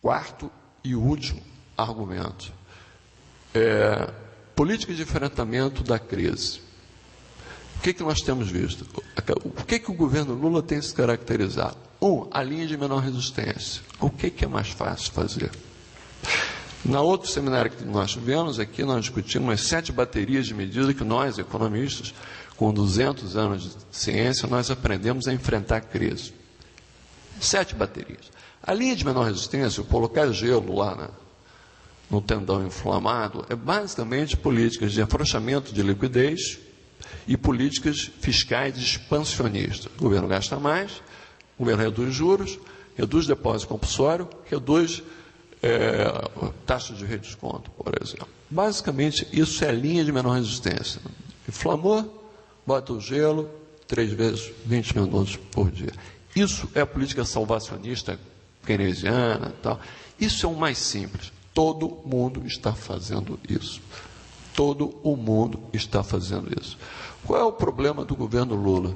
Quarto e último argumento. Política de enfrentamento da crise. O que nós temos visto? O que o governo Lula tem se caracterizado? A linha de menor resistência. O que é mais fácil fazer? Na outro seminário que nós tivemos aqui, nós discutimos as 7 baterias de medidas que nós, economistas, com 200 anos de ciência, nós aprendemos a enfrentar a crise. 7 baterias. A linha de menor resistência, colocar gelo lá no tendão inflamado, é basicamente políticas de afrouxamento de liquidez e políticas fiscais expansionistas. O governo gasta mais, o governo reduz juros, reduz depósito compulsório, reduz taxa de redesconto, por exemplo. Basicamente, isso é a linha de menor resistência. Inflamou, bota o gelo, 3 vezes 20 minutos por dia. Isso é a política salvacionista keynesiana, tal. Isso é o mais simples. Todo mundo está fazendo isso. Todo o mundo está fazendo isso. Qual é o problema do governo Lula?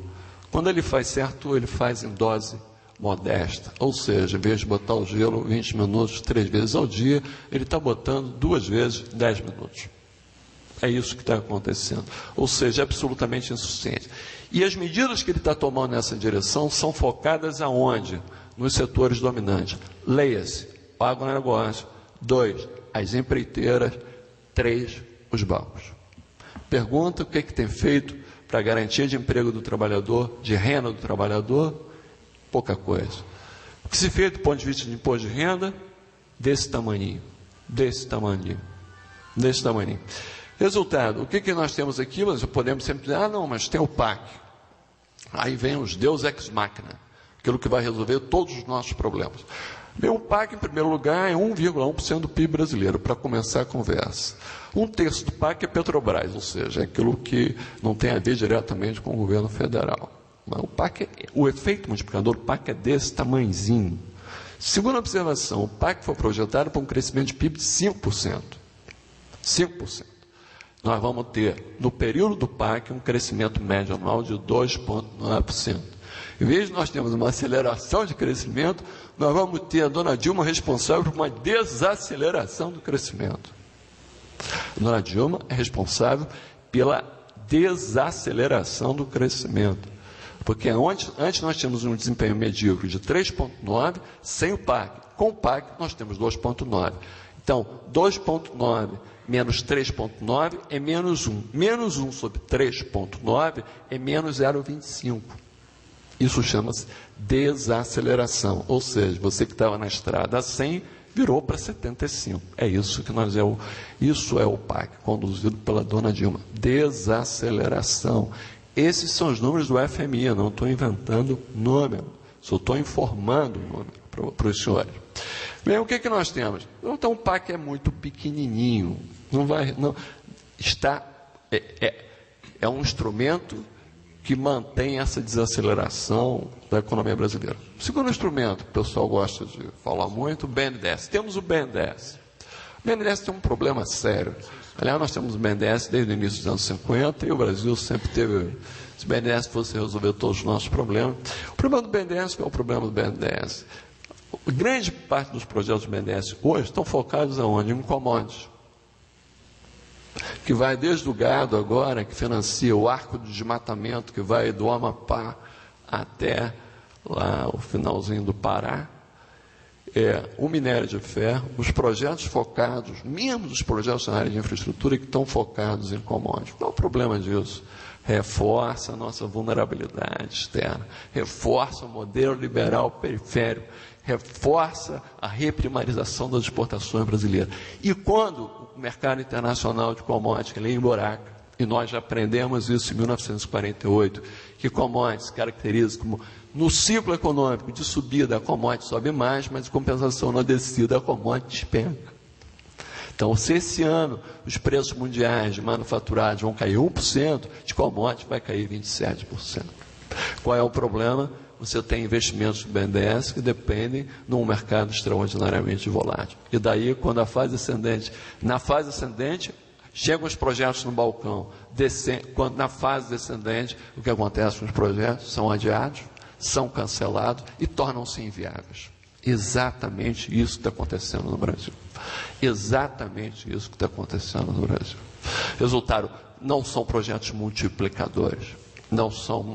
Quando ele faz certo, ele faz em dose modesta. Ou seja, em vez de botar o gelo 20 minutos 3 vezes ao dia, ele está botando 2 vezes 10 minutos. É isso que está acontecendo. Ou seja, é absolutamente insuficiente. E as medidas que ele está tomando nessa direção são focadas aonde? Nos setores dominantes. Leia-se, o agronegócio. 2, as empreiteiras. 3, os bancos. Pergunta o que tem feito para a garantia de emprego do trabalhador, de renda do trabalhador? Pouca coisa. O que se fez do ponto de vista de imposto de renda? Desse tamaninho. Resultado, o que nós temos aqui? Nós podemos sempre dizer, não, mas tem o PAC. Aí vem os Deus ex machina, aquilo que vai resolver todos os nossos problemas. Bem, o PAC, em primeiro lugar, é 1,1% do PIB brasileiro, para começar a conversa. 1/3 do PAC é Petrobras, ou seja, é aquilo que não tem a ver diretamente com o governo federal. Mas o PAC, o efeito multiplicador do PAC é desse tamanhozinho. Segunda observação, o PAC foi projetado para um crescimento de PIB de 5%. 5%. Nós vamos ter, no período do PAC, um crescimento médio anual de 2,9%. Em vez de nós termos uma aceleração de crescimento, nós vamos ter a dona Dilma responsável por uma desaceleração do crescimento. A dona Dilma é responsável pela desaceleração do crescimento. Porque antes nós tínhamos um desempenho medíocre de 3,9 sem o PAC. Com o PAC nós temos 2,9. Então, 2,9 menos 3,9 é menos 1. Menos 1 sobre 3,9 é menos 0,25. Isso chama-se desaceleração. Ou seja, você que estava na estrada a 100 virou para 75. É isso que isso é o PAC, conduzido pela dona Dilma. Desaceleração. Esses são os números do FMI, eu não estou inventando número, só estou informando o número para os senhores. Bem, o que nós temos? Então, o PAC é muito pequenininho, é um instrumento que mantém essa desaceleração da economia brasileira. Segundo instrumento, o pessoal gosta de falar muito, o BNDES. Temos o BNDES. O BNDES tem um problema sério. Aliás, nós temos o BNDES desde o início dos anos 50 e o Brasil sempre teve... Se o BNDES fosse resolver todos os nossos problemas... O problema do BNDES, qual é o problema do BNDES? Grande parte dos projetos do BNDES hoje estão focados aonde? Em commodities. Que vai desde o gado agora, que financia o arco de desmatamento, que vai do Amapá até lá o finalzinho do Pará, o minério de ferro, os projetos focados, mesmo os projetos na área de infraestrutura que estão focados em commodities. Qual é o problema disso? Reforça a nossa vulnerabilidade externa, reforça o modelo liberal periférico, reforça a reprimarização das exportações brasileiras. E quando o mercado internacional de commodities ele emburaca, e nós já aprendemos isso em 1948, que commodities se caracteriza como, no ciclo econômico de subida, a commodity sobe mais, mas em compensação na descida, a commodity despenca. Então, se esse ano os preços mundiais de manufaturados vão cair 1%, de commodity vai cair 27%. Qual é o problema? Você tem investimentos do BNDES que dependem de um mercado extraordinariamente volátil. E daí, quando na fase ascendente, chegam os projetos no balcão. Quando na fase descendente, o que acontece com os projetos? São adiados, são cancelados e tornam-se inviáveis. Exatamente isso que está acontecendo no Brasil. Exatamente isso que está acontecendo no Brasil. Resultado, não são projetos multiplicadores. Não são,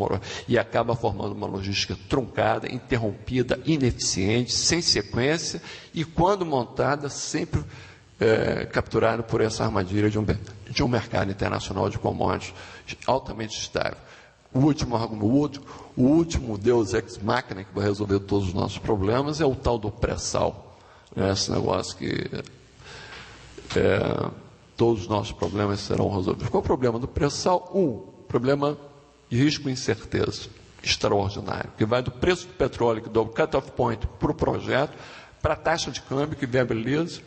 e acaba formando uma logística truncada, interrompida, ineficiente, sem sequência, e quando montada, sempre capturada por essa armadilha de um mercado internacional de commodities altamente estável. O último Deus ex machina que vai resolver todos os nossos problemas é o tal do pré-sal. Esse negócio que todos os nossos problemas serão resolvidos. Qual é o problema do pré-sal? Problema de risco e incerteza extraordinário, que vai do preço do petróleo, que dá o cut-off point para o projeto, para a taxa de câmbio que viabiliza.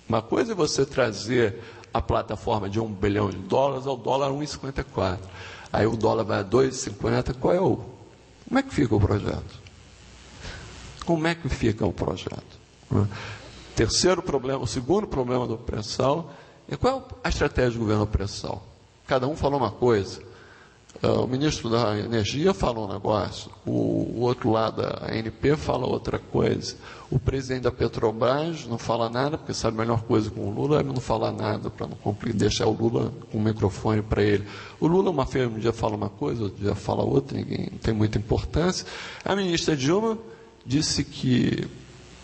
Uma coisa é você trazer a plataforma de $1 bilhão ao dólar 1,54. Aí o dólar vai a 2,50. Como é que fica o projeto? Como é que fica o projeto? Terceiro problema, o segundo problema do pré-sal é qual a estratégia do governo do pré-sal? Cada um falou uma coisa. O ministro da Energia fala um negócio, o outro lado, a ANP, fala outra coisa. O presidente da Petrobras não fala nada, porque sabe a melhor coisa com o Lula é não falar nada, para não deixar o Lula com o microfone para ele. O Lula, um dia fala uma coisa, outro dia fala outra, ninguém tem muita importância. A ministra Dilma disse que,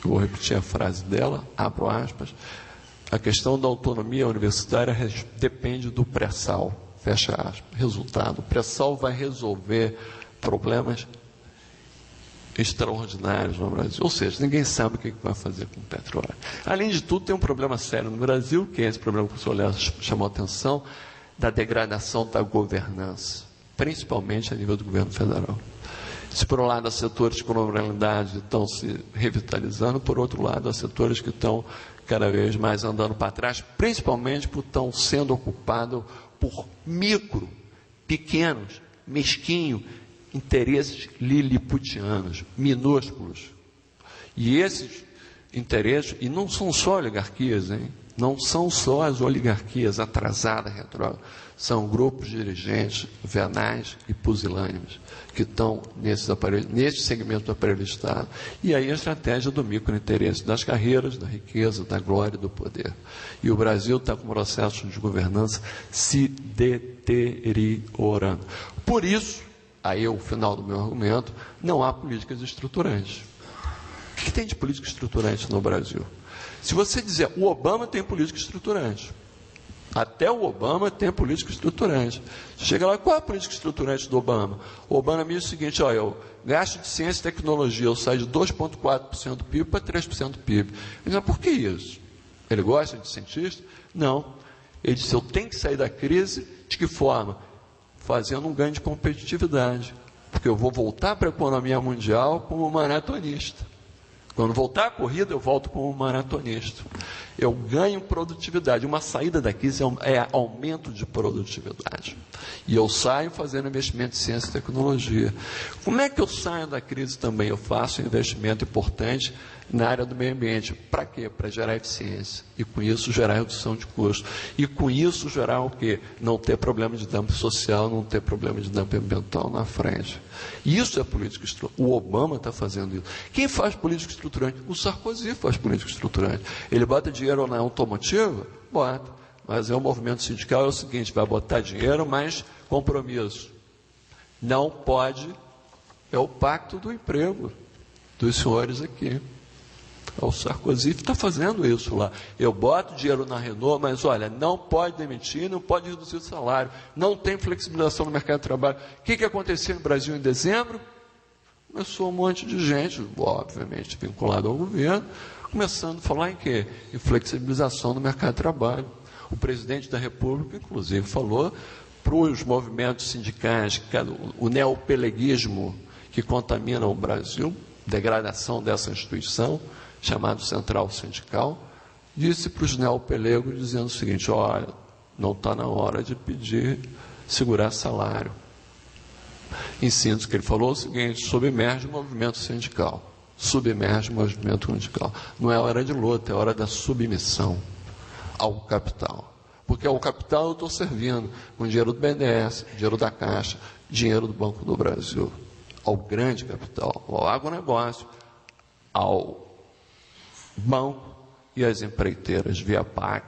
vou repetir a frase dela, abro aspas, a questão da autonomia universitária depende do pré-sal. Fecha aspas. Resultado, o pré-sal vai resolver problemas extraordinários no Brasil. Ou seja, ninguém sabe o que vai fazer com o petróleo. Além de tudo, tem um problema sério no Brasil, que é esse problema que o senhor Léo chamou a atenção, da degradação da governança, principalmente a nível do governo federal. Se por um lado há setores com normalidade estão se revitalizando, por outro lado há setores que estão cada vez mais andando para trás, principalmente por estão sendo ocupados por pequenos, mesquinhos interesses liliputianos, minúsculos. E esses interesses, e não são só oligarquias, não são só as oligarquias atrasadas, retrógradas, são grupos dirigentes, venais e pusilânimes, que estão nesse segmento do aparelho do Estado. E aí a estratégia do microinteresse, das carreiras, da riqueza, da glória e do poder. E o Brasil está com um processo de governança se deteriorando. Por isso, aí é o final do meu argumento, não há políticas estruturantes. O que tem de política estruturante no Brasil? Se você dizer, o Obama tem política estruturante. Até o Obama tem política estruturante. Você chega lá, qual é a política estruturante do Obama? O Obama me diz o seguinte, olha, o gasto de ciência e tecnologia, eu saio de 2,4% do PIB para 3% do PIB. Ele diz, por que isso? Ele gosta de cientista? Não. Ele disse, eu tenho que sair da crise, de que forma? Fazendo um ganho de competitividade. Porque eu vou voltar para a economia mundial como maratonista. Quando voltar à corrida, eu volto como maratonista. Eu ganho produtividade. Uma saída da crise é aumento de produtividade. E eu saio fazendo investimento em ciência e tecnologia. Como é que eu saio da crise também? Eu faço um investimento importante na área do meio ambiente. Para quê? Para gerar eficiência. E com isso gerar redução de custo. E com isso gerar o quê? Não ter problema de dumping social, não ter problema de dumping ambiental na frente. Isso é política estruturante. O Obama está fazendo isso. Quem faz política estruturante? O Sarkozy faz política estruturante. Ele bota dinheiro na automotiva? Bota. Mas o movimento sindical é o seguinte, vai botar dinheiro, mas compromisso. Não pode, é o pacto do emprego dos senhores aqui. O Sarkozy está fazendo isso lá. Eu boto dinheiro na Renault, mas olha, não pode demitir, não pode reduzir o salário, não tem flexibilização no mercado de trabalho. O que aconteceu no Brasil em dezembro? Começou um monte de gente, obviamente vinculado ao governo, começando a falar em quê? Em flexibilização no mercado de trabalho. O presidente da República, inclusive, falou para os movimentos sindicais, o neopeleguismo que contamina o Brasil, degradação dessa instituição, chamado Central Sindical, disse para os neopelegos dizendo o seguinte, olha, não está na hora de pedir, segurar salário. Em síntese, que ele falou o seguinte, submerge o movimento sindical. Submerge o movimento sindical. Não é hora de luta, é hora da submissão ao capital. Porque ao capital eu estou servindo com dinheiro do BNDES, dinheiro da Caixa, dinheiro do Banco do Brasil. Ao grande capital, ao agronegócio, ao banco e as empreiteiras via PAC